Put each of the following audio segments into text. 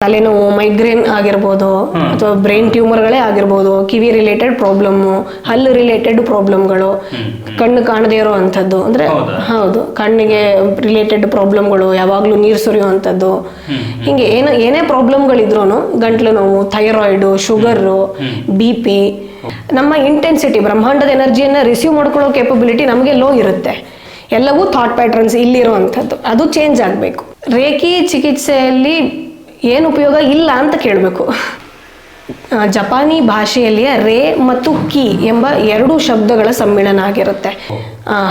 ತಲೆನೋವು, ಮೈಗ್ರೇನ್ ಆಗಿರ್ಬೋದು ಅಥವಾ ಬ್ರೈನ್ ಟ್ಯೂಮರ್ಗಳೇ ಆಗಿರ್ಬೋದು, ಕಿವಿ ರಿಲೇಟೆಡ್ ಪ್ರಾಬ್ಲಮ್ಮು, ಹಲ್ಲು ರಿಲೇಟೆಡ್ ಪ್ರಾಬ್ಲಮ್ಗಳು, ಕಣ್ಣು ಕಾಣದೇ ಇರೋವಂಥದ್ದು ಅಂದ್ರೆ ಹೌದು ಕಣ್ಣಿಗೆ ರಿಲೇಟೆಡ್ ಪ್ರಾಬ್ಲಮ್ಗಳು, ಯಾವಾಗಲೂ ನೀರು ಸುರಿಯುವಂಥದ್ದು, ಹಿಂಗೆ ಏನೇ ಪ್ರಾಬ್ಲಮ್ಗಳಿದ್ರೂ ಗಂಟ್ಲು ನೋವು, ಥೈರಾಯ್ಡು, ಶುಗರು, BP, ನಮ್ಮ ಇಂಟೆನ್ಸಿಟಿ ಬ್ರಹ್ಮಾಂಡದ ಎನರ್ಜಿಯನ್ನು ರಿಸೀವ್ ಮಾಡ್ಕೊಳ್ಳೋ ಕೇಪಬಿಲಿಟಿ ನಮಗೆ ಲೋ ಇರುತ್ತೆ. ಎಲ್ಲವೂ ಥಾಟ್ ಪ್ಯಾಟರ್ನ್ಸ್ ಇಲ್ಲಿರುವಂಥದ್ದು, ಅದು ಚೇಂಜ್ ಆಗಬೇಕು. ರೇಖಿ ಚಿಕಿತ್ಸೆಯಲ್ಲಿ ಏನು ಉಪಯೋಗ ಇಲ್ಲ ಅಂತ ಕೇಳಬೇಕು. ಜಪಾನಿ ಭಾಷೆಯಲ್ಲಿಯ ರೇ ಮತ್ತು ಕಿ ಎಂಬ ಎರಡು ಶಬ್ದಗಳ ಸಮ್ಮಿಳನ ಆಗಿರುತ್ತೆ.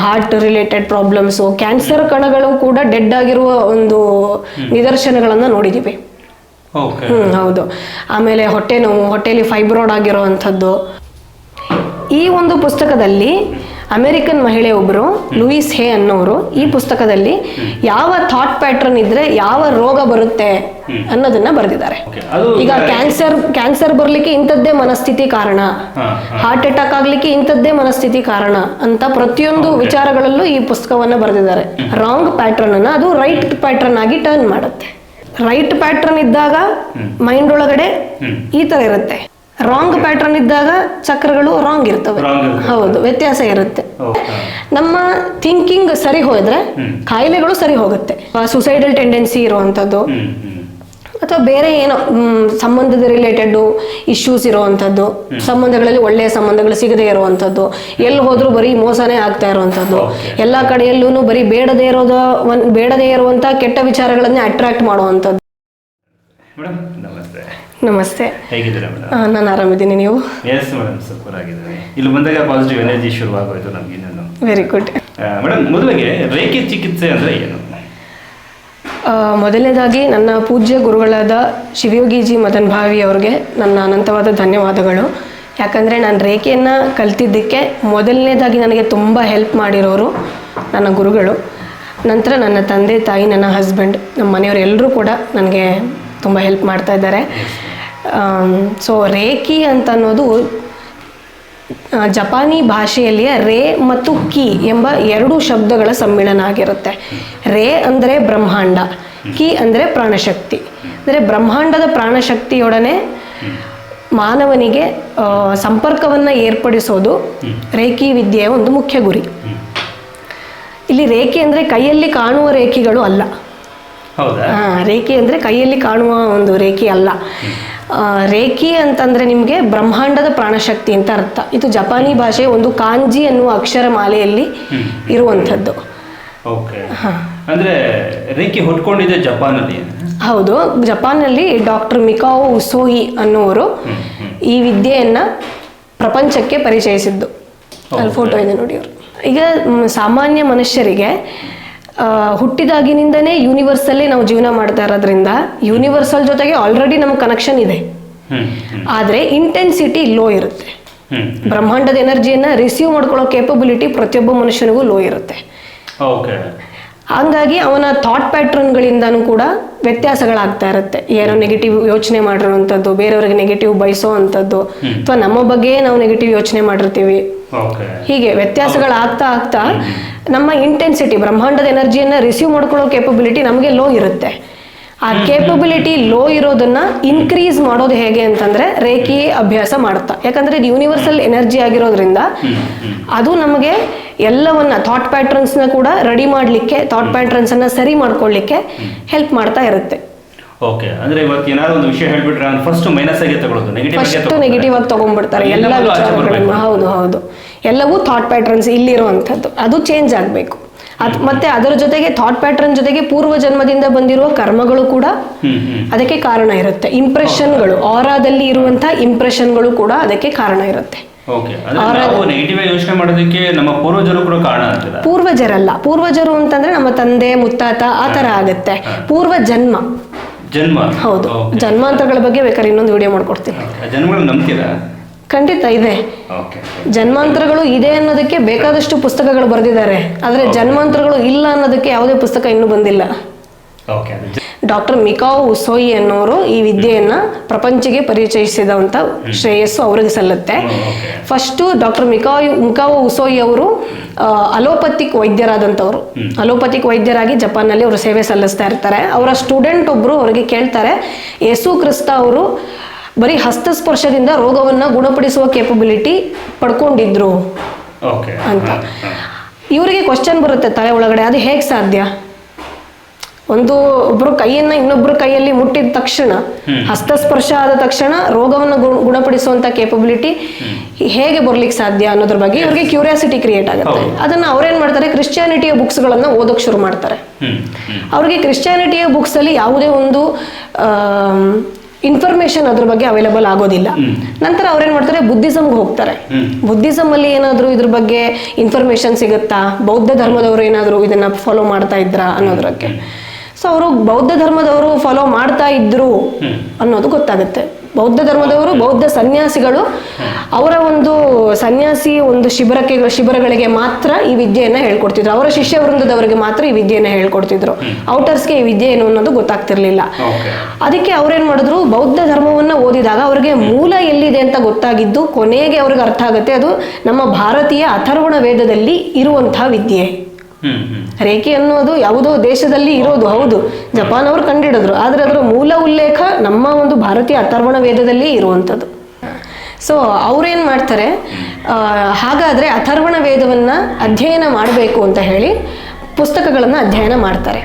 ಹಾರ್ಟ್ ರಿಲೇಟೆಡ್ ಪ್ರಾಬ್ಲಮ್ಸು, ಕ್ಯಾನ್ಸರ್ ಕಣಗಳು ಕೂಡ ಡೆಡ್ ಆಗಿರುವ ಒಂದು ನಿದರ್ಶನಗಳನ್ನು ನೋಡಿದ್ದೀವಿ. ಹೌದು. ಆಮೇಲೆ ಹೊಟ್ಟೆ ನೋವು, ಹೊಟ್ಟೆಯಲ್ಲಿ ಫೈಬ್ರಾಯ್ಡ್ ಆಗಿರುವಂಥದ್ದು. ಈ ಒಂದು ಪುಸ್ತಕದಲ್ಲಿ ಅಮೆರಿಕನ್ ಮಹಿಳೆಯೊಬ್ಬರು ಲೂಯಿಸ್ ಹೇ ಅನ್ನೋರು ಈ ಪುಸ್ತಕದಲ್ಲಿ ಯಾವ ಥಾಟ್ ಪ್ಯಾಟರ್ನ್ ಇದ್ರೆ ಯಾವ ರೋಗ ಬರುತ್ತೆ ಅನ್ನೋದನ್ನ ಬರೆದಿದ್ದಾರೆ. ಈಗ ಕ್ಯಾನ್ಸರ್ ಬರ್ಲಿಕ್ಕೆ ಇಂಥದ್ದೇ ಮನಸ್ಥಿತಿ ಕಾರಣ, ಹಾರ್ಟ್ ಅಟ್ಯಾಕ್ ಆಗ್ಲಿಕ್ಕೆ ಇಂಥದ್ದೇ ಮನಸ್ಥಿತಿ ಕಾರಣ ಅಂತ ಪ್ರತಿಯೊಂದು ವಿಚಾರಗಳಲ್ಲೂ ಈ ಪುಸ್ತಕವನ್ನ ಬರೆದಿದ್ದಾರೆ. ರಾಂಗ್ ಪ್ಯಾಟರ್ನ್ ಅನ್ನ ಅದು ರೈಟ್ ಪ್ಯಾಟರ್ನ್ ಆಗಿ ಟರ್ನ್ ಮಾಡುತ್ತೆ. ರೈಟ್ ಪ್ಯಾಟರ್ನ್ ಇದ್ದಾಗ ಮೈಂಡ್ ಒಳಗಡೆ ಈ ತರ ಇರುತ್ತೆ, ರಾಂಗ್ ಪ್ಯಾಟರ್ನ್ ಇದ್ದಾಗ ಚಕ್ರಗಳು ರಾಂಗ್ ಇರ್ತವೆ. ಹೌದು, ವ್ಯತ್ಯಾಸ ಇರುತ್ತೆ. ನಮ್ಮ ಥಿಂಕಿಂಗ್ ಸರಿ ಹೋದ್ರೆ ಕಾಯಿಲೆಗಳು ಸರಿ ಹೋಗುತ್ತೆ. ಸುಸೈಡಲ್ ಟೆಂಡೆನ್ಸಿ ಇರುವಂಥದ್ದು ಅಥವಾ ಬೇರೆ ಏನೋ ಸಂಬಂಧದ ರಿಲೇಟೆಡ್ ಇಶ್ಯೂಸ್ ಇರುವಂಥದ್ದು, ಸಂಬಂಧಗಳಲ್ಲಿ ಒಳ್ಳೆಯ ಸಂಬಂಧಗಳು ಸಿಗದೆ ಇರುವಂಥದ್ದು, ಎಲ್ಲಿ ಹೋದ್ರೂ ಬರೀ ಮೋಸನೇ ಆಗ್ತಾ ಇರುವಂಥದ್ದು, ಎಲ್ಲ ಕಡೆಯಲ್ಲೂ ಬರೀ ಬೇಡದೇ ಇರುವಂಥ ಕೆಟ್ಟ ವಿಚಾರಗಳನ್ನೇ ಅಟ್ರಾಕ್ಟ್ ಮಾಡುವಂಥದ್ದು. ನಮಸ್ತೆ. ಹೇಗಿದ್ದೀರಾ ಮೇಡಮ್? ನಾನು ಆರಾಮಿದ್ದೀನಿ, ನೀವು? ಎಸ್ ಮೇಡಮ್, ಸೂಪರ್ ಆಗಿದ್ದೀನಿ. ಇಲ್ಲಿ ಬಂದಾಗ ಪಾಸಿಟಿವ್ ಎನರ್ಜಿ ಶುರುವಾಗೋಯ್ತು ನಮಗೆ. ಇನ್ನೊಂದು ವೆರಿ ಗುಡ್. ಮೇಡಮ್, ಮೊದಲಿಗೆ ರೇಖಿ ಚಿಕಿತ್ಸೆ ಅಂದರೆ ಏನು? ಮೊದಲನೇದಾಗಿ ನನ್ನ ಪೂಜ್ಯ ಗುರುಗಳಾದ ಶಿವಯೋಗಿಜಿ ಮದನ್ ಭಾವಿ ಅವ್ರಿಗೆ ನನ್ನ ಅನಂತವಾದ ಧನ್ಯವಾದಗಳು. ಯಾಕಂದರೆ ನಾನು ರೇಖೆಯನ್ನು ಕಲ್ತಿದ್ದಕ್ಕೆ ಮೊದಲನೇದಾಗಿ ನನಗೆ ತುಂಬ ಹೆಲ್ಪ್ ಮಾಡಿರೋರು ನನ್ನ ಗುರುಗಳು. ನಂತರ ನನ್ನ ತಂದೆ ತಾಯಿ, ನನ್ನ ಹಸ್ಬೆಂಡ್, ನಮ್ಮ ಮನೆಯವರು ಎಲ್ಲರೂ ಕೂಡ ನನಗೆ ತುಂಬ ಹೆಲ್ಪ್ ಮಾಡ್ತಾ ಇದ್ದಾರೆ. ಸೊ ರೇಖಿ ಅಂತ ಅನ್ನೋದು ಜಪಾನಿ ಭಾಷೆಯಲ್ಲಿಯ ರೇ ಮತ್ತು ಕಿ ಎಂಬ ಎರಡು ಶಬ್ದಗಳ ಸಮ್ಮಿಳನ ಆಗಿರುತ್ತೆ. ರೇ ಅಂದರೆ ಬ್ರಹ್ಮಾಂಡ, ಕಿ ಅಂದರೆ ಪ್ರಾಣಶಕ್ತಿ. ಅಂದರೆ ಬ್ರಹ್ಮಾಂಡದ ಪ್ರಾಣಶಕ್ತಿಯೊಡನೆ ಮಾನವನಿಗೆ ಸಂಪರ್ಕವನ್ನು ಏರ್ಪಡಿಸೋದು ರೇಖಿ ವಿದ್ಯೆಯ ಒಂದು ಮುಖ್ಯ ಗುರಿ. ಇಲ್ಲಿ ರೇಖೆ ಅಂದರೆ ಕೈಯಲ್ಲಿ ಕಾಣುವ ರೇಖೆಗಳು ಅಲ್ಲ. ರೇಖಿ ಅಂದರೆ ಕೈಯಲ್ಲಿ ಕಾಣುವ ಒಂದು ರೇಖಿ ಅಲ್ಲ. ರೇಖಿ ಅಂತಂದ್ರೆ ನಿಮಗೆ ಬ್ರಹ್ಮಾಂಡದ ಪ್ರಾಣಶಕ್ತಿ ಅಂತ ಅರ್ಥ. ಇದು ಜಪಾನಿ ಭಾಷೆ ಒಂದು ಕಾಂಜಿ ಅನ್ನುವ ಅಕ್ಷರ ಮಾಲೆಯಲ್ಲಿ ಇರುವಂಥದ್ದು. ಅಂದ್ರೆ ರೇಖಿ ಹುಟ್ಕೊಂಡಿದೆ ಜಪಾನಲ್ಲಿ? ಹೌದು, ಜಪಾನ್ನಲ್ಲಿ ಡಾಕ್ಟರ್ ಮಿಕಾओ ಉಸೋಯಿ ಅನ್ನುವರು ಈ ವಿದ್ಯೆಯನ್ನ ಪ್ರಪಂಚಕ್ಕೆ ಪರಿಚಯಿಸಿದ್ದು. ಅಲ್ಲಿ ಫೋಟೋ ಇದೆ ನೋಡಿ ಅವರು. ಈಗ ಸಾಮಾನ್ಯ ಮನುಷ್ಯರಿಗೆ ಹುಟ್ಟಿದಾಗಿನಿಂದನೇ ಯೂನಿವರ್ಸಲ್ಲೇ ನಾವು ಜೀವನ ಮಾಡ್ತಾ ಇರೋದ್ರಿಂದ ಯೂನಿವರ್ಸಲ್ ಜೊತೆಗೆ ಆಲ್ರೆಡಿ ನಮ್ಗೆ ಕನೆಕ್ಷನ್ ಇದೆ. ಆದರೆ ಇಂಟೆನ್ಸಿಟಿ ಲೋ ಇರುತ್ತೆ. ಬ್ರಹ್ಮಾಂಡದ ಎನರ್ಜಿಯನ್ನು ರಿಸೀವ್ ಮಾಡ್ಕೊಳ್ಳೋ ಕೇಪಬಿಲಿಟಿ ಪ್ರತಿಯೊಬ್ಬ ಮನುಷ್ಯನಿಗೂ ಲೋ ಇರುತ್ತೆ. ಹಂಗಾಗಿ ಅವನ ಥಾಟ್ ಪ್ಯಾಟ್ರನ್ಗಳಿಂದನೂ ಕೂಡ ವ್ಯತ್ಯಾಸಗಳಾಗ್ತಾ ಇರುತ್ತೆ. ಏನೋ ನೆಗೆಟಿವ್ ಯೋಚನೆ ಮಾಡಿರುವಂಥದ್ದು, ಬೇರೆಯವ್ರಿಗೆ ನೆಗೆಟಿವ್ ಬಯಸೋ ಅಂಥದ್ದು, ಅಥವಾ ನಮ್ಮ ಬಗ್ಗೆ ನಾವು ನೆಗೆಟಿವ್ ಯೋಚನೆ ಮಾಡಿರ್ತೀವಿ. ಹೀಗೆ ವ್ಯತ್ಯಾಸಗಳಾಗ್ತಾ ಆಗ್ತಾ ನಮ್ಮ ಇಂಟೆನ್ಸಿಟಿ ಬ್ರಹ್ಮಾಂಡದ ಎನರ್ಜಿಯನ್ನು ರಿಸೀವ್ ಮಾಡ್ಕೊಳ್ಳೋ ಕೇಪಬಿಲಿಟಿ ನಮಗೆ ಲೋ ಇರುತ್ತೆ. ಆ ಕೇಪಬಿಲಿಟಿ ಲೋ ಇರೋದನ್ನ ಇನ್ಕ್ರೀಸ್ ಮಾಡೋದು ಹೇಗೆ ಅಂತಂದ್ರೆ ರೇಖಿ ಅಭ್ಯಾಸ ಮಾಡ್ತಾ. ಯಾಕಂದ್ರೆ ಇದು ಯೂನಿವರ್ಸಲ್ ಎನರ್ಜಿ ಆಗಿರೋದ್ರಿಂದ ಅದು ನಮಗೆ ಎಲ್ಲವನ್ನ ಥಾಟ್ ಪ್ಯಾಟ್ರನ್ಸ್ನ ಕೂಡ ರೆಡಿ ಮಾಡಲಿಕ್ಕೆ, ಥಾಟ್ ಪ್ಯಾಟ್ರನ್ಸ್ ಅನ್ನ ಸರಿ ಮಾಡ್ಕೊಳ್ಳಿಕ್ಕೆ ಹೆಲ್ಪ್ ಮಾಡ್ತಾ ಇರುತ್ತೆ. ಓಕೆ, ಅಂದ್ರೆ ಇವತ್ತು ಏನಾದ್ರು ಒಂದು ವಿಷಯ ಹೇಳ್ಬಿಟ್ರೆ ಫಸ್ಟ್ ಮೈನಸ್ ಆಗಿ ತಗೊಳ್ಳೋದು, ನೆಗೆಟಿವ್ ಆಗಿ ತಗೊಂಡ್ಬಿಡ್ತಾರೆ ಎಲ್ಲ ವಿಚಾರಗಳನ್ನು. ಹೌದು, ಎಲ್ಲವೂ ಥಾಟ್ ಪ್ಯಾಟ್ರನ್ಸ್ ಇಲ್ಲಿರುವಂಥದ್ದು, ಅದು ಚೇಂಜ್ ಆಗಬೇಕು. ಮತ್ತೆ ಅದರ ಜೊತೆಗೆ ಥಾಟ್ ಪ್ಯಾಟರ್ನ್ ಜೊತೆಗೆ ಪೂರ್ವ ಜನ್ಮದಿಂದ ಬಂದಿರುವ ಕರ್ಮಗಳು ಕೂಡ ಅದಕ್ಕೆ ಕಾರಣ ಇರುತ್ತೆ. ಇಂಪ್ರೆಷನ್ಗಳು, ಆರಾದಲ್ಲಿ ಇರುವಂತಹ ಇಂಪ್ರೆಷನ್ಗಳು ಕೂಡ ಅದಕ್ಕೆ ಕಾರಣ ಇರುತ್ತೆ. ಯೋಚನೆ ಮಾಡೋದಕ್ಕೆ ನಮ್ಮ ಪೂರ್ವಜರು ಕೂಡ ಕಾರಣ ಆಗ್ತದೆ. ಪೂರ್ವಜರು ಅಂತಂದ್ರೆ ನಮ್ಮ ತಂದೆ ಮುತ್ತಾತ ಆ ತರ ಆಗುತ್ತೆ. ಪೂರ್ವ ಜನ್ಮ. ಹೌದು, ಜನ್ಮಾಂತರಗಳ ಬಗ್ಗೆ ಬೇಕಾದ್ರೆ ಇನ್ನೊಂದು ವಿಡಿಯೋ ಮಾಡ್ಕೊಡ್ತೀನಿ. ಜನ್ಮಗಳು ನಂಬ್ತೀರಾ? ಖಂಡಿತ ಇದೆ. ಜನ್ಮಾಂತರಗಳು ಇದೆ ಅನ್ನೋದಕ್ಕೆ ಬೇಕಾದಷ್ಟು ಪುಸ್ತಕಗಳು ಬರೆದಿದ್ದಾರೆ. ಆದ್ರೆ ಜನ್ಮಾಂತರಗಳು ಇಲ್ಲ ಅನ್ನೋದಕ್ಕೆ ಯಾವುದೇ ಪುಸ್ತಕ ಇನ್ನೂ ಬಂದಿಲ್ಲ. ಡಾಕ್ಟರ್ ಮಿಕಾವೊ ಉಸೋಯಿ ಅನ್ನೋರು ಈ ವಿದ್ಯೆಯನ್ನ ಪ್ರಪಂಚಕ್ಕೆ ಪರಿಚಯಿಸಿದಂಥ ಶ್ರೇಯಸ್ಸು ಅವ್ರಿಗೆ ಸಲ್ಲುತ್ತೆ. ಫಸ್ಟು ಡಾಕ್ಟರ್ ಮಿಕಾವೊ ಉಸೋಯಿ ಅವರು ಅಲೋಪತಿಕ್ ವೈದ್ಯರಾದಂಥವ್ರು. ಅಲೋಪತಿಕ್ ವೈದ್ಯರಾಗಿ ಜಪಾನ್ನಲ್ಲಿ ಅವರು ಸೇವೆ ಸಲ್ಲಿಸ್ತಾ ಇರ್ತಾರೆ. ಅವರ ಸ್ಟೂಡೆಂಟ್ ಒಬ್ರು ಅವರಿಗೆ ಕೇಳ್ತಾರೆ, ಯೇಸು ಕ್ರಿಸ್ತ ಅವರು ಬರೀ ಹಸ್ತಸ್ಪರ್ಶದಿಂದ ರೋಗವನ್ನ ಗುಣಪಡಿಸುವ ಕೇಪಬಿಲಿಟಿ ಪಡ್ಕೊಂಡಿದ್ರು ಅಂತ. ಇವರಿಗೆ ಕ್ವಶನ್ ಬರುತ್ತೆ ತಲೆ ಒಳಗಡೆ, ಅದು ಹೇಗೆ ಸಾಧ್ಯ? ಒಬ್ಬರು ಕೈಯನ್ನ ಇನ್ನೊಬ್ರು ಕೈಯಲ್ಲಿ ಮುಟ್ಟಿದ ತಕ್ಷಣ, ಹಸ್ತಸ್ಪರ್ಶ ಆದ ತಕ್ಷಣ ರೋಗವನ್ನು ಗುಣಪಡಿಸುವಂತ ಕೇಪಬಿಲಿಟಿ ಹೇಗೆ ಬರ್ಲಿಕ್ಕೆ ಸಾಧ್ಯ ಅನ್ನೋದ್ರ ಬಗ್ಗೆ ಇವ್ರಿಗೆ ಕ್ಯೂರಿಯಾಸಿಟಿ ಕ್ರಿಯೇಟ್ ಆಗುತ್ತೆ. ಅದನ್ನ ಅವ್ರೇನ್ ಮಾಡ್ತಾರೆ, ಕ್ರಿಶ್ಚಿಯಾನಿಟಿಯ ಬುಕ್ಸ್ ಗಳನ್ನ ಓದೋಕ್ ಶುರು ಮಾಡ್ತಾರೆ. ಅವ್ರಿಗೆ ಕ್ರಿಶ್ಚಿಯಾನಿಟಿಯ ಬುಕ್ಸ್ ಅಲ್ಲಿ ಯಾವುದೇ ಒಂದು ಇನ್ಫಾರ್ಮೇಶನ್ ಅದ್ರ ಬಗ್ಗೆ ಅವೈಲೇಬಲ್ ಆಗೋದಿಲ್ಲ. ನಂತರ ಅವ್ರೇನ್ ಮಾಡ್ತಾರೆ, ಬುದ್ಧಿಸಮ್ಗೆ ಹೋಗ್ತಾರೆ. ಬುದ್ಧಿಸಮ್ ಅಲ್ಲಿ ಏನಾದ್ರು ಇದ್ರ ಬಗ್ಗೆ ಇನ್ಫಾರ್ಮೇಶನ್ ಸಿಗುತ್ತಾ, ಬೌದ್ಧ ಧರ್ಮದವರು ಏನಾದ್ರು ಇದನ್ನ ಫಾಲೋ ಮಾಡ್ತಾ ಇದ್ರಾ ಅನ್ನೋದ್ರಕ್ಕೆ. ಸೊ ಅವರು ಬೌದ್ಧ ಧರ್ಮದವರು ಫಾಲೋ ಮಾಡ್ತಾ ಇದ್ರು ಅನ್ನೋದು ಗೊತ್ತಾಗುತ್ತೆ. ಬೌದ್ಧ ಧರ್ಮದವರು, ಬೌದ್ಧ ಸನ್ಯಾಸಿಗಳು ಅವರ ಒಂದು ಸನ್ಯಾಸಿ ಒಂದು ಶಿಬಿರಗಳಿಗೆ ಮಾತ್ರ ಈ ವಿದ್ಯೆಯನ್ನ ಹೇಳ್ಕೊಡ್ತಿದ್ರು. ಅವರ ಶಿಷ್ಯ ವೃಂದದವರಿಗೆ ಮಾತ್ರ ಈ ವಿದ್ಯೆಯನ್ನ ಹೇಳ್ಕೊಡ್ತಿದ್ರು. ಔಟರ್ಸ್ಗೆ ಈ ವಿದ್ಯೆ ಏನು ಅನ್ನೋದು ಗೊತ್ತಾಗ್ತಿರ್ಲಿಲ್ಲ. ಅದಕ್ಕೆ ಅವ್ರೇನ್ ಮಾಡಿದ್ರು, ಬೌದ್ಧ ಧರ್ಮವನ್ನ ಓದಿದಾಗ ಅವ್ರಿಗೆ ಮೂಲ ಎಲ್ಲಿದೆ ಅಂತ ಗೊತ್ತಾಗಿದ್ದು ಕೊನೆಗೆ ಅವ್ರಿಗೆ ಅರ್ಥ ಆಗುತ್ತೆ, ಅದು ನಮ್ಮ ಭಾರತೀಯ ಅಥರ್ವಣ ವೇದದಲ್ಲಿ ಇರುವಂತಹ ವಿದ್ಯೆ. ರೇಖೆ ಅನ್ನೋದು ಯಾವುದೋ ದೇಶದಲ್ಲಿ ಇರೋದು ಹೌದು, ಜಪಾನ್ ಅವರು ಕಂಡಿಡಿದ್ರು, ಆದ್ರೆ ಅದರ ಮೂಲ ಉಲ್ಲೇಖ ನಮ್ಮ ಒಂದು ಭಾರತೀಯ ಅಥರ್ವಣ ವೇದದಲ್ಲಿ ಇರುವಂಥದ್ದು. ಸೊ ಅವ್ರೇನ್ ಮಾಡ್ತಾರೆ, ಹಾಗಾದ್ರೆ ಅಥರ್ವಣ ವೇದವನ್ನ ಅಧ್ಯಯನ ಮಾಡಬೇಕು ಅಂತ ಹೇಳಿ ಪುಸ್ತಕಗಳನ್ನ ಅಧ್ಯಯನ ಮಾಡ್ತಾರೆ.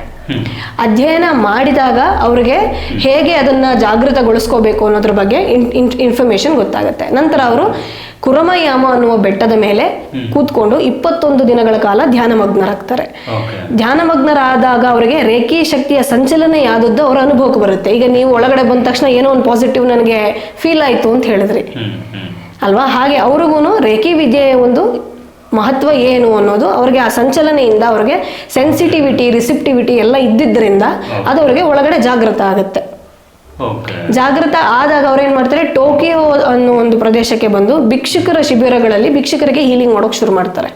ಅಧ್ಯಯನ ಮಾಡಿದಾಗ ಅವ್ರಿಗೆ ಹೇಗೆ ಅದನ್ನ ಜಾಗೃತಗೊಳಿಸ್ಕೋಬೇಕು ಅನ್ನೋದ್ರ ಬಗ್ಗೆ ಇನ್ಫಾರ್ಮೇಶನ್ ಗೊತ್ತಾಗುತ್ತೆ. ನಂತರ ಅವರು ಕುರಮಯಾಮ ಅನ್ನುವ ಬೆಟ್ಟದ ಮೇಲೆ ಕೂತ್ಕೊಂಡು 21 ದಿನಗಳ ಕಾಲ ಧ್ಯಾನಮಗ್ನರಾಗ್ತಾರೆ. ಧ್ಯಾನಮಗ್ನರಾದಾಗ ಅವರಿಗೆ ರೇಖಿ ಶಕ್ತಿಯ ಸಂಚಲನ ಯಾವ್ದದ್ದು ಅವರ ಅನುಭವಕ್ಕೆ ಬರುತ್ತೆ. ಈಗ ನೀವು ಒಳಗಡೆ ಬಂದ ತಕ್ಷಣ ಏನೋ ಒಂದು ಪಾಸಿಟಿವ್ ನನಗೆ ಫೀಲ್ ಆಯ್ತು ಅಂತ ಹೇಳಿದ್ರಿ ಅಲ್ವಾ, ಹಾಗೆ ಅವ್ರಿಗೂ ರೇಖಿ ವಿದ್ಯೆಯ ಒಂದು ಮಹತ್ವ ಏನು ಅನ್ನೋದು ಅವ್ರಿಗೆ ಆ ಸಂಚಲನೆಯಿಂದ ಅವ್ರಿಗೆ ಸೆನ್ಸಿಟಿವಿಟಿ, ರಿಸಿಪ್ಟಿವಿಟಿ ಎಲ್ಲ ಇದ್ದಿದ್ದರಿಂದ ಅದು ಅವ್ರಿಗೆ ಒಳಗಡೆ ಜಾಗೃತ ಆಗುತ್ತೆ. ಜಾಗೃತ ಆದಾಗ ಅವ್ರೇನ್ ಮಾಡ್ತಾರೆ, ಟೋಕಿಯೋ ಅನ್ನೋ ಒಂದು ಪ್ರದೇಶಕ್ಕೆ ಬಂದು ಭಿಕ್ಷುಕರ ಶಿಬಿರಗಳಲ್ಲಿ ಭಿಕ್ಷುಕರಿಗೆ ಹೀಲಿಂಗ್ ಮಾಡೋಕೆ ಶುರು ಮಾಡ್ತಾರೆ.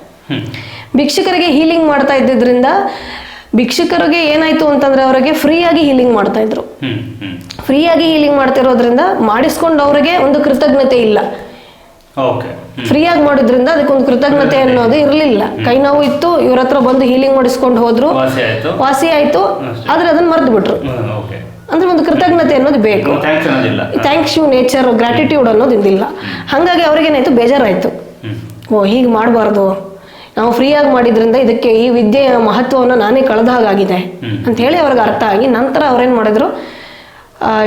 ಭಿಕ್ಷುಕರಿಗೆ ಹೀಲಿಂಗ್ ಮಾಡ್ತಾ ಇದ್ದಿದ್ರಿಂದ ಭಿಕ್ಷುಕರಿಗೆ ಏನಾಯ್ತು ಅಂತಂದ್ರೆ ಅವರಿಗೆ ಫ್ರೀಯಾಗಿ ಹೀಲಿಂಗ್ ಮಾಡ್ತಾ ಇದ್ರು. ಫ್ರೀಯಾಗಿ ಹೀಲಿಂಗ್ ಮಾಡ್ತಿರೋದ್ರಿಂದ ಮಾಡಿಸ್ಕೊಂಡು ಅವ್ರಿಗೆ ಒಂದು ಕೃತಜ್ಞತೆ ಇಲ್ಲ. ಫ್ರೀಯಾಗಿ ಮಾಡೋದ್ರಿಂದ ಅದಕ್ಕೊಂದು ಕೃತಜ್ಞತೆ ಅನ್ನೋದು ಇರಲಿಲ್ಲ. ಕೈ ನೋವು ಇತ್ತು, ಇವ್ರ ಹತ್ರ ಬಂದು ಹೀಲಿಂಗ್ ಮಾಡಿಸ್ಕೊಂಡು ಹೋದ್ರು, ವಾಸಿ ಆಯ್ತು, ಆದ್ರೆ ಅದನ್ನ ಮರ್ತು ಬಿಟ್ರು. ಅಂದ್ರೆ ಒಂದು ಕೃತಜ್ಞತೆ ಅನ್ನೋದು ಬೇಕು, ಥ್ಯಾಂಕ್ಸ್ ಯು ನೇಚರ್, ಗ್ರಾಟಿಟ್ಯೂಡ್ ಅನ್ನೋದು ಇದಿಲ್ಲ. ಹಾಗಾಗಿ ಅವ್ರಿಗೇನಾಯ್ತು, ಬೇಜಾರಾಯ್ತು. ಓ ಹೀಗೆ ಮಾಡಬಾರ್ದು, ನಾವು ಫ್ರೀಯಾಗಿ ಮಾಡಿದ್ರಿಂದ ಇದಕ್ಕೆ ಈ ವಿದ್ಯೆಯ ಮಹತ್ವವನ್ನು ನಾನೇ ಕಳೆದ ಹಾಗಾಗಿದೆ ಅಂತ ಹೇಳಿ ಅವ್ರಿಗೆ ಅರ್ಥ ಆಗಿ ನಂತರ ಅವ್ರೇನ್ ಮಾಡಿದ್ರು,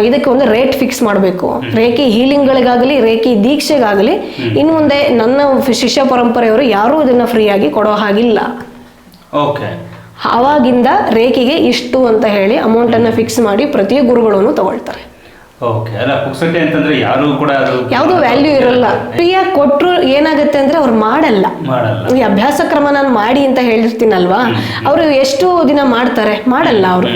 ಇದಕ್ಕೆ ಒಂದು ರೇಟ್ ಫಿಕ್ಸ್ ಮಾಡಬೇಕು. ರೇಖಿ ಹೀಲಿಂಗ್ಗಳಿಗಾಗಲಿ ರೇಖಿ ದೀಕ್ಷೆಗಾಗಲಿ ಇನ್ನು ಮುಂದೆ ನನ್ನ ಶಿಷ್ಯ ಪರಂಪರೆಯವರು ಯಾರೂ ಇದನ್ನ ಫ್ರೀಯಾಗಿ ಕೊಡೋ ಹಾಗಿಲ್ಲ. ಅವಾಗಿಂದ ರೇಖಿಗೆ ಇಷ್ಟು ಅಂತ ಹೇಳಿ ಅಮೌಂಟ್ ಅನ್ನ ಫಿಕ್ಸ್ ಮಾಡಿ ಪ್ರತಿ ಗುರುಗಳನ್ನು ತಗೊಳ್ತಾರೆ. ಯಾವುದು ವ್ಯಾಲ್ಯೂ ಇರಲ್ಲ. ಫ್ರೀಯಾಗಿ ಕೊಟ್ರು ಏನಾಗುತ್ತೆ ಅಂದ್ರೆ ಅವ್ರು ಮಾಡಲ್ಲ. ಈ ಅಭ್ಯಾಸ ಕ್ರಮ ನಾನು ಮಾಡಿ ಅಂತ ಹೇಳಿರ್ತೀನಲ್ವಾ, ಅವರು ಎಷ್ಟು ದಿನ ಮಾಡ್ತಾರೆ, ಮಾಡಲ್ಲ ಅವರು.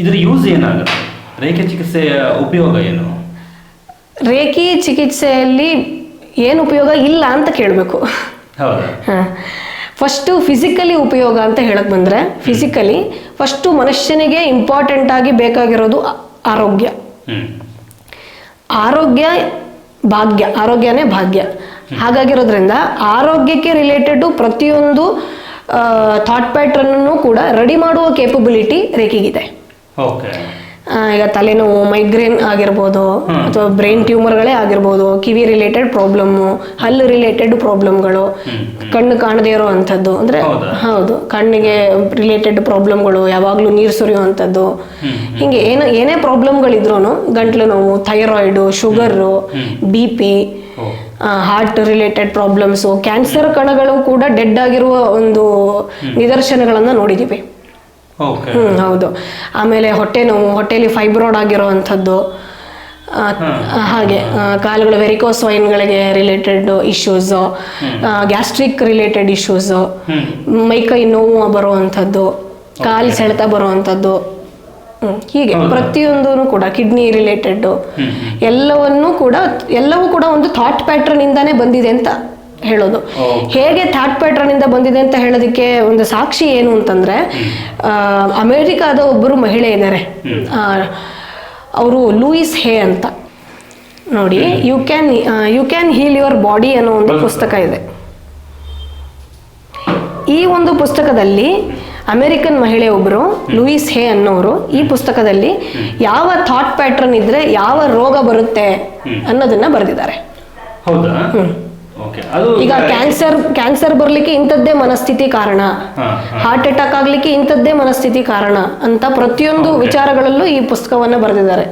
ಇದರ ಯೂಸ್ ಏನಾಗುತ್ತೆ, ರೇಖೆ ಚಿಕಿತ್ಸೆಯ ಉಪಯೋಗ ಏನು? ರೇಖಿ ಚಿಕಿತ್ಸೆಯಲ್ಲಿ ಏನು ಉಪಯೋಗ ಇಲ್ಲ ಅಂತ ಕೇಳಬೇಕು. ಫಸ್ಟು ಫಿಸಿಕಲಿ ಉಪಯೋಗ ಅಂತ ಹೇಳಕ್ ಬಂದ್ರೆ, ಫಿಸಿಕಲಿ ಫಸ್ಟು ಮನುಷ್ಯನಿಗೆ ಇಂಪಾರ್ಟೆಂಟ್ ಆಗಿ ಬೇಕಾಗಿರೋದು ಆರೋಗ್ಯ. ಆರೋಗ್ಯ ಭಾಗ್ಯ, ಆರೋಗ್ಯನೇ ಭಾಗ್ಯ. ಹಾಗಾಗಿರೋದ್ರಿಂದ ಆರೋಗ್ಯಕ್ಕೆ ರಿಲೇಟೆಡ್ ಪ್ರತಿಯೊಂದು ಥಾಟ್ ಪ್ಯಾಟ್ರನ್ ಕೂಡ ರೆಡಿ ಮಾಡುವ ಕೇಪಬಿಲಿಟಿ ರೇಖೆಗಿದೆ. ಈಗ ತಲೆನೋವು, ಮೈಗ್ರೇನ್ ಆಗಿರ್ಬೋದು, ಅಥವಾ ಬ್ರೈನ್ ಟ್ಯೂಮರ್ಗಳೇ ಆಗಿರ್ಬೋದು, ಕಿವಿ ರಿಲೇಟೆಡ್ ಪ್ರಾಬ್ಲಮ್ಮು, ಹಲ್ಲು ರಿಲೇಟೆಡ್ ಪ್ರಾಬ್ಲಮ್ಗಳು, ಕಣ್ಣು ಕಾಣದೇ ಇರೋ ಅಂಥದ್ದು, ಅಂದ್ರೆ ಹೌದು ಕಣ್ಣಿಗೆ ರಿಲೇಟೆಡ್ ಪ್ರಾಬ್ಲಮ್ಗಳು, ಯಾವಾಗಲೂ ನೀರು ಸುರಿಯುವಂಥದ್ದು, ಹಿಂಗೆ ಏನೇ ಪ್ರಾಬ್ಲಮ್ಗಳಿದ್ರೂ, ಗಂಟ್ಲು ನೋವು, thyroid, sugar, BP, heart related problems, cancer ಕಣಗಳು ಕೂಡ ಡೆಡ್ ಆಗಿರುವ ಒಂದು ನಿದರ್ಶನಗಳನ್ನ ನೋಡಿದೀವಿ. ಹೌದು. ಆಮೇಲೆ ಹೊಟ್ಟೆ ನೋವು, ಹೊಟ್ಟೆಯಲ್ಲಿ ಫೈಬ್ರಾಯ್ಡ್ ಆಗಿರುವಂಥದ್ದು, ಹಾಗೆ ಕಾಲುಗಳ ವೆರಿಕೋಸ್ ವೈನ್ಗಳಿಗೆ related issues, gastric related issues, ಮೈಕೈ ನೋವು ಬರುವಂಥದ್ದು, ಕಾಲು ಸೆಳೆತ ಬರುವಂಥದ್ದು, ಹೀಗೆ ಪ್ರತಿಯೊಂದೂ ಕೂಡ ಕಿಡ್ನಿ ರಿಲೇಟೆಡ್ ಎಲ್ಲವೂ ಕೂಡ ಒಂದು ಥಾಟ್ ಪ್ಯಾಟ್ರನ್ ಇಂದಾನೇ ಬಂದಿದೆ ಅಂತ ಹೇಳೋದು. ಹೇಗೆ ಥಾಟ್ ಪ್ಯಾಟರ್ನ್ ಇಂದ ಬಂದಿದೆ ಅಂತ ಹೇಳೋದಕ್ಕೆ ಒಂದು ಸಾಕ್ಷಿ ಏನು ಅಂತಂದ್ರೆ, ಅಮೆರಿಕಾದ ಒಬ್ಬರು ಮಹಿಳೆ ಇದ್ದಾರೆ, ಅವರು ಲೂಯಿಸ್ ಹೇ ಅಂತ. ನೋಡಿ, you can heal your body ಅನ್ನೋ ಒಂದು ಪುಸ್ತಕ ಇದೆ. ಈ ಒಂದು ಪುಸ್ತಕದಲ್ಲಿ ಅಮೆರಿಕನ್ ಮಹಿಳೆ ಒಬ್ಬರು ಲೂಯಿಸ್ ಹೇ ಅನ್ನೋರು ಈ ಪುಸ್ತಕದಲ್ಲಿ ಯಾವ ಥಾಟ್ ಪ್ಯಾಟರ್ನ್ ಇದ್ರೆ ಯಾವ ರೋಗ ಬರುತ್ತೆ ಅನ್ನೋದನ್ನ ಬರೆದಿದ್ದಾರೆ. ಈಗ ಕ್ಯಾನ್ಸರ್ ಬರ್ಲಿಕ್ಕೆ ಇಂಥದ್ದೇ ಮನಸ್ಥಿತಿ ಕಾರಣ, ಹಾರ್ಟ್ ಅಟ್ಯಾಕ್ ಆಗ್ಲಿಕ್ಕೆ ಇಂಥದ್ದೇ ಮನಸ್ಥಿತಿ ಕಾರಣ ಅಂತ ಪ್ರತಿಯೊಂದು ವಿಚಾರಗಳಲ್ಲೂ ಈ ಪುಸ್ತಕವನ್ನ ಬರೆದಿದ್ದಾರೆ.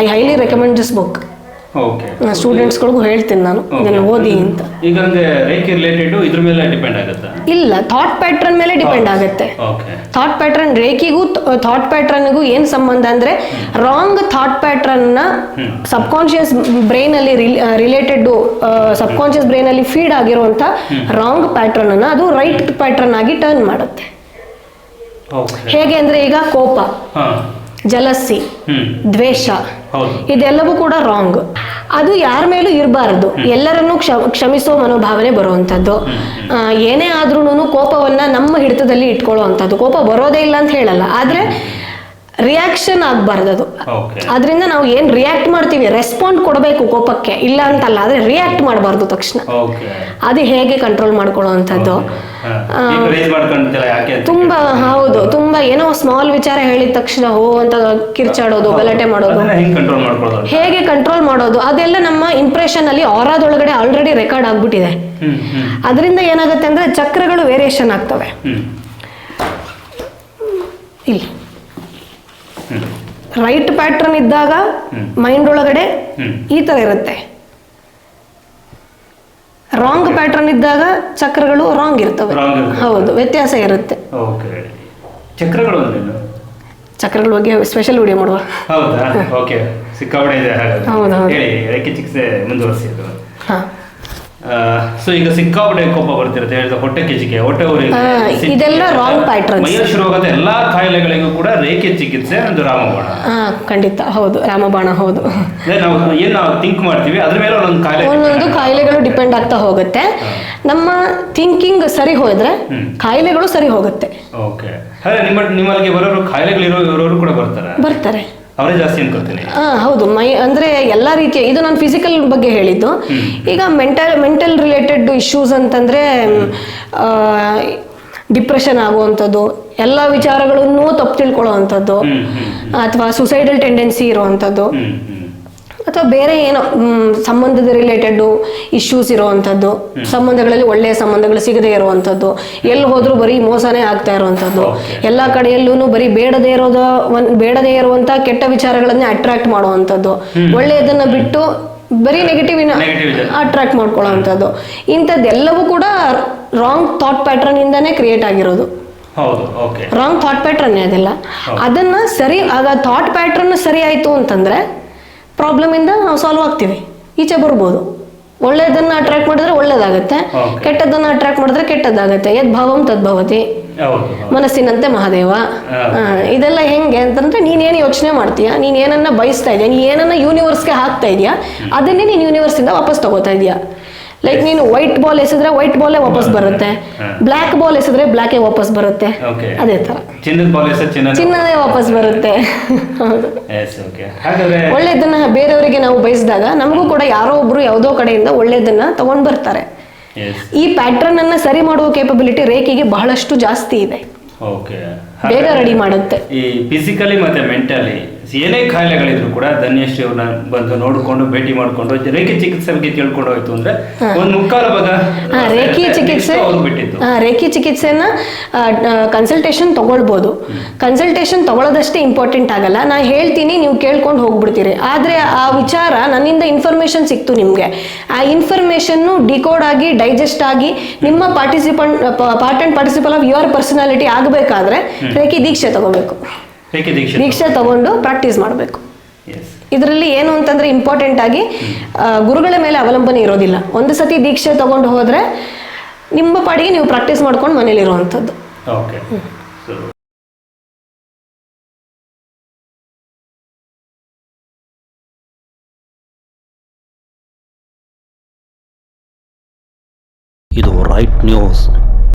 I highly recommend this book. ಸ್ಟೂಡೆಂಟ್ಸ್ಗಳಿಗೂ ಹೇಳ್ತೀನಿ ನಾನು ಇದನ್ನು ಓದಿ ಅಂತ. ಈಗ ರೇಖೆ ರಿಲೇಟೆಡ್ ಇದ್ರ ಮೇಲೆ ಡಿಪೆಂಡ್ ಆಗುತ್ತಾ? ಇಲ್ಲ, ಥಾಟ್ ಪ್ಯಾಟರ್ನ್ ಮೇಲೆ ಡಿಪೆಂಡ್ ಆಗುತ್ತೆ. ಥಾಟ್ ಪ್ಯಾಟರ್ನ್ ರೇಖೆಗೂ ಥಾಟ್ ಪ್ಯಾಟರ್ನ್ಗೂ ಏನ್ ಸಂಬಂಧ ಅಂದ್ರೆ, ರಾಂಗ್ ಥಾಟ್ ಪ್ಯಾಟರ್ನ್ ನ ಸಬ್ಕಾನ್ಶಿಯಸ್ ಬ್ರೈನ್ ಅಲ್ಲಿ ರಿಲೇಟೆಡ್, ಸಬ್ಕಾನ್ಶಿಯಸ್ ಬ್ರೈನ್ ಅಲ್ಲಿ ಫೀಡ್ ಆಗಿರುವಂತ ರಾಂಗ್ ಪ್ಯಾಟರ್ನ್ ಅನ್ನ ಅದು ರೈಟ್ ಪ್ಯಾಟರ್ನ್ ಆಗಿ ಟರ್ನ್ ಮಾಡುತ್ತೆ. ಹೇಗೆ ಅಂದ್ರೆ, ಈಗ ಕೋಪ, ಜಲಸಿ, ದ್ವೇಷ, ಇದೆಲ್ಲವೂ ಕೂಡ ರಾಂಗ್. ಅದು ಯಾರ ಮೇಲೂ ಇರಬಾರದು. ಎಲ್ಲರನ್ನೂ ಕ್ಷಮಿಸೋ ಮನೋಭಾವನೆ ಬರುವಂಥದ್ದು. ಏನೇ ಆದ್ರೂ ಕೋಪವನ್ನ ನಮ್ಮ ಹಿಡಿತದಲ್ಲಿ ಇಟ್ಕೊಳ್ಳುವಂಥದ್ದು. ಕೋಪ ಬರೋದೇ ಇಲ್ಲ ಅಂತ ಹೇಳಲ್ಲ, ಆದ್ರೆ ರಿಯಾಕ್ಷನ್ ಆಗ್ಬಾರ್ದು ಅದು. ಅದರಿಂದ ನಾವು ಏನ್ ರಿಯಾಕ್ಟ್ ಮಾಡ್ತೀವಿ, ರೆಸ್ಪಾಂಡ್ ಕೊಡಬೇಕು ಕೋಪಕ್ಕೆ, ಇಲ್ಲ ಅಂತಲ್ಲ, ಆದ್ರೆ ರಿಯಾಕ್ಟ್ ಮಾಡಬಾರ್ದು ತಕ್ಷಣ. ಅದು ಹೇಗೆ ಕಂಟ್ರೋಲ್ ಮಾಡ್ಕೊಳ್ಳುವಂಥದ್ದು. ತುಂಬಾ ಹೌದು, ತುಂಬಾ ಏನೋ ಸ್ಮಾಲ್ ವಿಚಾರ ಹೇಳಿದ ತಕ್ಷಣ ಹೋ ಅಂತ ಕಿರ್ಚಾಡೋದು, ಗಲಾಟೆ ಮಾಡೋದು, ಹೇಗೆ ಕಂಟ್ರೋಲ್ ಮಾಡೋದು, ಅದೆಲ್ಲ ನಮ್ಮ ಇಂಪ್ರೆಷನ್ ಅಲ್ಲಿ ಆರಾದೊಳಗಡೆ ಆಲ್ರೆಡಿ ರೆಕಾರ್ಡ್ ಆಗ್ಬಿಟ್ಟಿದೆ. ಅದರಿಂದ ಏನಾಗುತ್ತೆ ಅಂದ್ರೆ ಚಕ್ರಗಳು ವೇರಿಯೇಷನ್ ಆಗ್ತವೆ. ಇಲ್ಲಿ ರೈಟ್ ಪ್ಯಾಟರ್ನ್ ಇದ್ದಾಗ ಮೈಂಡ್ ಒಳಗಡೆ ಈ ತರ ಇರುತ್ತೆ, ರಾಂಗ್ ಪ್ಯಾಟರ್ನ್ ಇದ್ದಾಗ ಚಕ್ರಗಳು ರಾಂಗ್ ಇರ್ತವೆ. ಹೌದು, ವ್ಯತ್ಯಾಸ ಇರುತ್ತೆ. ಚಕ್ರಗಳ ಬಗ್ಗೆ ಸ್ಪೆಷಲ್ ವಿಡಿಯೋ ಮಾಡುವ. ಸೊ ಈಗ ಸಿಕ್ಕಾಪಟ್ಟೆ ಕೋಪ ಬರ್ತಿರುತ್ತೆ, ಹೊಟ್ಟೆ ಕಿಚಿಕೆ, ಹೊಟ್ಟೆ ಇದೆಲ್ಲ ರಾಂಗ್ ಪ್ಯಾಟರ್ನ್. ಮೈಯಲ್ಲಿ ಶುರುವಾದ ಎಲ್ಲಾ ಕಾಯಿಲೆಗಳಿಗೂ ಕೂಡ ರೇಖೆ ಚಿಕಿತ್ಸೆ ಒಂದು ರಾಮಬಾಣ. ಖಂಡಿತ ಹೌದು, ರಾಮಬಾಣ ಹೌದು. ನಾವು ಏನ್ ನಾವು ಥಿಂಕ್ ಮಾಡ್ತೀವಿ ಅದ್ರ ಮೇಲೆ ಒಂದೊಂದು ಕಾಯಿಲೆಗಳು ಡಿಪೆಂಡ್ ಆಗ್ತಾ ಹೋಗುತ್ತೆ. ನಮ್ಮ ಥಿಂಕಿಂಗ್ ಸರಿ ಹೋದ್ರೆ ಕಾಯಿಲೆಗಳು ಸರಿ ಹೋಗುತ್ತೆ. ಓಕೆ, ನಿಮ್ಮಲ್ಲಿಗೆ ಬರೋರು ಕಾಯಿಲೆಗಳಿರೋರು ಕೂಡ ಬರ್ತಾರೆ. ಅವರೇ ಜಾಸ್ತಿ ಅನ್ಕೊಳ್ತೀನಿ. ಹೌದು, ಅಂದ್ರೆ ಎಲ್ಲಾ ರೀತಿಯ, ಇದು ನಾನು ಫಿಸಿಕಲ್ ಬಗ್ಗೆ ಹೇಳಿದ್ದು. ಈಗ ಮೆಂಟಲ್ ರಿಲೇಟೆಡ್ ಇಶ್ಯೂಸ್ ಅಂತಂದ್ರೆ ಡಿಪ್ರೆಷನ್ ಆಗುವಂಥದ್ದು, ಎಲ್ಲ ವಿಚಾರಗಳನ್ನು ತಪ್ಪು ತಿಳ್ಕೊಳ್ಳುವಂಥದ್ದು, ಅಥವಾ ಸುಸೈಡಲ್ ಟೆಂಡೆನ್ಸಿ ಇರುವಂಥದ್ದು, ಅಥವಾ ಬೇರೆ ಏನೋ ಸಂಬಂಧದ ರಿಲೇಟೆಡ್ ಇಶ್ಯೂಸ್ ಇರುವಂಥದ್ದು, ಸಂಬಂಧಗಳಲ್ಲಿ ಒಳ್ಳೆಯ ಸಂಬಂಧಗಳು ಸಿಗದೇ ಇರುವಂಥದ್ದು, ಎಲ್ಲಿ ಹೋದ್ರೂ ಬರೀ ಮೋಸನೇ ಆಗ್ತಾ ಇರುವಂಥದ್ದು, ಎಲ್ಲ ಕಡೆಯಲ್ಲೂ ಬರೀ ಬೇಡದೇ ಇರುವಂತಹ ಕೆಟ್ಟ ವಿಚಾರಗಳನ್ನೇ ಅಟ್ರಾಕ್ಟ್ ಮಾಡುವಂಥದ್ದು, ಒಳ್ಳೆಯದನ್ನ ಬಿಟ್ಟು ಬರೀ ನೆಗೆಟಿವ್ ಅಟ್ರಾಕ್ಟ್ ಮಾಡ್ಕೊಳ್ಳುವಂಥದ್ದು, ಇಂಥದ್ದೆಲ್ಲವೂ ಕೂಡ ರಾಂಗ್ ಥಾಟ್ ಪ್ಯಾಟರ್ನ್ ಇಂದಾನೇ ಕ್ರಿಯೇಟ್ ಆಗಿರೋದು. ರಾಂಗ್ ಥಾಟ್ ಪ್ಯಾಟರ್ನ್ ಅದೆಲ್ಲ. ಅದನ್ನ ಸರಿ, ಆಗ ಥಾಟ್ ಪ್ಯಾಟರ್ನ್ ಸರಿ ಆಯ್ತು ಅಂತಂದ್ರೆ ಪ್ರಾಬ್ಲಮ್ ಇಂದ ನಾವು ಸಾಲ್ವ್ ಆಗ್ತೀವಿ, ಈಚೆ ಬರ್ಬೋದು. ಒಳ್ಳೆಯದನ್ನ ಅಟ್ರಾಕ್ಟ್ ಮಾಡಿದ್ರೆ ಒಳ್ಳೇದಾಗತ್ತೆ, ಕೆಟ್ಟದನ್ನ ಅಟ್ರಾಕ್ಟ್ ಮಾಡಿದ್ರೆ ಕೆಟ್ಟದ್ದಾಗತ್ತೆ. ಯದ್ ಭಾವಂ ತದ್ಭವತಿ, ಮನಸ್ಸಿನಂತೆ ಮಹಾದೇವ. ಇದೆಲ್ಲ ಹೆಂಗೆ ಅಂತಂದ್ರೆ, ನೀನೇನು ಯೋಚನೆ ಮಾಡ್ತೀಯಾ, ನೀನ್ ಏನನ್ನ ಬಯಸ್ತಾ ಇದೀಯ, ನೀನ್ ಏನನ್ನ ಯೂನಿವರ್ಸ್ಗೆ ಹಾಕ್ತಾ ಇದೀಯಾ, ಅದನ್ನೇ ನೀನ್ ಯೂನಿವರ್ಸ್ ಇಂದ ವಾಪಸ್ ತಗೋತಾ ಇದೀಯಾ. ಲೈಕ್ ನೀನು ವೈಟ್ ಬಾಲ್ ಎಸೆದ್ರೆ ವೈಟ್ ಬಾಲೇ ವಾಪಸ್ ಬರುತ್ತೆ, ಬ್ಲ್ಯಾಕ್ ಬಾಲ್ ಎಸೆದ್ರೆ ಬ್ಲ್ಯಾಕೇ ವಾಪಸ್ ಬರುತ್ತೆ. ಅದೇ ತರ ಚಿನ್ನದೇ ವಾಪಸ್ ಬರುತ್ತೆ. ಒಳ್ಳೇದನ್ನ ಬೇರೆಯವರಿಗೆ ನಾವು ಬಯಸಿದಾಗ ನಮಗೂ ಕೂಡ ಯಾರೋ ಒಬ್ರು ಯಾವುದೋ ಕಡೆಯಿಂದ ಒಳ್ಳೇದನ್ನ ತಗೊಂಡ್ ಬರ್ತಾರೆ. ಈ ಪ್ಯಾಟರ್ನ್ ಅನ್ನ ಸರಿ ಮಾಡುವ ಕೇಪಬಿಲಿಟಿ ರೇಖೆಗೆ ಬಹಳಷ್ಟು ಜಾಸ್ತಿ ಇದೆ, ಬೇಗ ರೆಡಿ ಮಾಡುತ್ತೆ. ಈ ಫಿಸಿಕಲಿ ಮತ್ತೆ ಮೆಂಟಲಿ ಏನೇ ಕಾಯಿಲೆಗಳಿದ್ರು ಕೂಡ ಧನ್ಯಶ್ರೀ ಅವ್ರನ್ನ ಬಂದು ನೋಡ್ಕೊಂಡು ಭೇಟಿ ಮಾಡ್ಕೊಂಡು ರೇಖೆ ಚಿಕಿತ್ಸೆ ಬಗ್ಗೆ ತಿಳ್ಕೊಂಡು ಹೋಯ್ತು ಅಂದ್ರೆ ಒಂದು ಮುಕ್ಕಾಲ ಭಾಗ ರೇಖೆ ಚಿಕಿತ್ಸೆನ ಕನ್ಸಲ್ಟೇಷನ್ ತಗೊಳ್ಬೋದು. ಕನ್ಸಲ್ಟೇಷನ್ ತಗೊಳ್ಳೋದಷ್ಟೇ ಇಂಪಾರ್ಟೆಂಟ್ ಆಗಲ್ಲ, ನಾ ಹೇಳ್ತೀನಿ ನೀವು ಕೇಳ್ಕೊಂಡು ಹೋಗ್ಬಿಡ್ತೀರಿ. ಆದ್ರೆ ಆ ವಿಚಾರ ನನ್ನಿಂದ ಇನ್ಫಾರ್ಮೇಶನ್ ಸಿಕ್ತು ನಿಮ್ಗೆ, ಆ ಇನ್ಫಾರ್ಮೇಶನ್ ಡಿಕೋಡ್ ಆಗಿ ಡೈಜೆಸ್ಟ್ ಆಗಿ ನಿಮ್ಮ part and participle of your personality ಆಗಬೇಕಾದ್ರೆ ರೇಖೆ ದೀಕ್ಷೆ ತಗೋಬೇಕು. ದೀಕ್ಷೆ ತಗೊಂಡು ಪ್ರಾಕ್ಟೀಸ್ ಮಾಡಬೇಕು. ಇದರಲ್ಲಿ ಏನು ಅಂತಂದ್ರೆ ಇಂಪಾರ್ಟೆಂಟ್ ಆಗಿ ಗುರುಗಳ ಮೇಲೆ ಅವಲಂಬನೆ ಇರೋದಿಲ್ಲ. ಒಂದು ಸತಿ ದೀಕ್ಷೆ ತಗೊಂಡು ಹೋದ್ರೆ ನಿಮ್ಮ ಪಾಡಿಗೆ ನೀವು ಪ್ರಾಕ್ಟೀಸ್ ಮಾಡ್ಕೊಂಡು ಮನೇಲಿ ಇರುವಂಥದ್ದು. Right news.